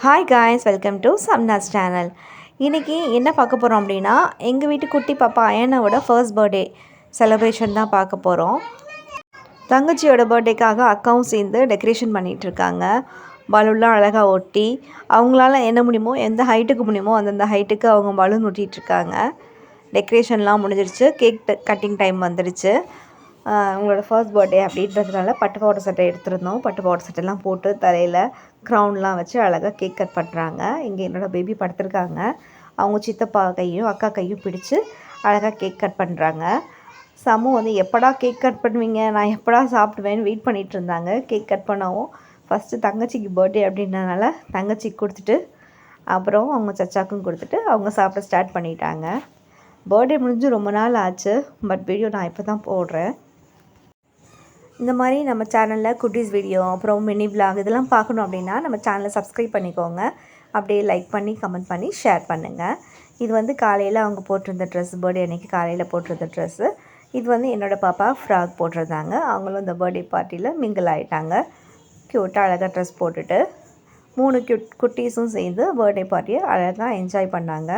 Hi guys, welcome to Samna's channel. இன்றைக்கி என்ன பார்க்க போகிறோம் அப்படின்னா, எங்கள் வீட்டு குட்டி பாப்பா அயனாவோட ஃபர்ஸ்ட் பர்த்டே செலிப்ரேஷன் தான் பார்க்க போகிறோம். தங்கச்சியோட பர்த்டேக்காக அக்காவும் சேர்ந்து டெக்கரேஷன் பண்ணிகிட்ருக்காங்க. பலூன்லாம் அழகாக ஒட்டி அவங்களால என்ன முடியுமோ, எந்த ஹைட்டுக்கு முடியுமோ அந்தந்த ஹைட்டுக்கு அவங்க பலூன் ஒட்டிகிட்ருக்காங்க. டெக்கரேஷன்லாம் முடிஞ்சிருச்சு. கேக் கட்டிங் டைம் வந்துடுச்சு. உங்களோட ஃபர்ஸ்ட் பர்த்டே அப்படின்றதுனால பட்டு பாவாடை சட்டை எடுத்திருந்தோம். பட்டு பாவாடை சட்டைலாம் போட்டு தலையில் க்ரௌன்லாம் வச்சு அழகாக கேக் கட் பண்ணுறாங்க. இங்கே என்னோடய பேபி படுத்துருக்காங்க. அவங்க சித்தப்பா கையும் அக்கா கையும் பிடிச்சி அழகாக கேக் கட் பண்ணுறாங்க. சமு வந்து எப்படா கேக் கட் பண்ணுவீங்க, நான் எப்படா சாப்பிடுவேன்னு வெயிட் பண்ணிகிட்டு இருந்தாங்க. கேக் கட் பண்ணவும் ஃபஸ்ட்டு தங்கச்சிக்கு பர்த்டே அப்படின்றனால தங்கச்சிக்கு கொடுத்துட்டு அப்புறம் அவங்க சச்சாக்கும் கொடுத்துட்டு அவங்க சாப்பிட ஸ்டார்ட் பண்ணிட்டாங்க. பர்த்டே முடிஞ்சு ரொம்ப நாள் ஆச்சு. பட் வீடியோ நான் இப்போ தான் போடுறேன். இந்த மாதிரி நம்ம சேனலில் குட்டீஸ் வீடியோ அப்புறம் மினி விலாக் இதெல்லாம் பார்க்கணும் அப்படின்னா நம்ம சேனலை சப்ஸ்கிரைப் பண்ணிக்கோங்க. அப்படியே லைக் பண்ணி கமெண்ட் பண்ணி ஷேர் பண்ணுங்கள். இது வந்து காலையில் அவங்க போட்டிருந்த ட்ரெஸ், பர்த்டே அன்றைக்கி காலையில் போட்டிருந்த ட்ரெஸ்ஸு. இது வந்து என்னோடய பாப்பா ஃப்ராக் போட்டிருந்தாங்க. அவங்களும் இந்த பர்த்டே பார்ட்டியில் மிங்கிள் ஆகிட்டாங்க. க்யூட்டாக அழகாக ட்ரெஸ் போட்டுட்டு 3 குட்டீஸும் சேர்ந்து பர்த்டே பார்ட்டியை அழகாக என்ஜாய் பண்ணாங்க.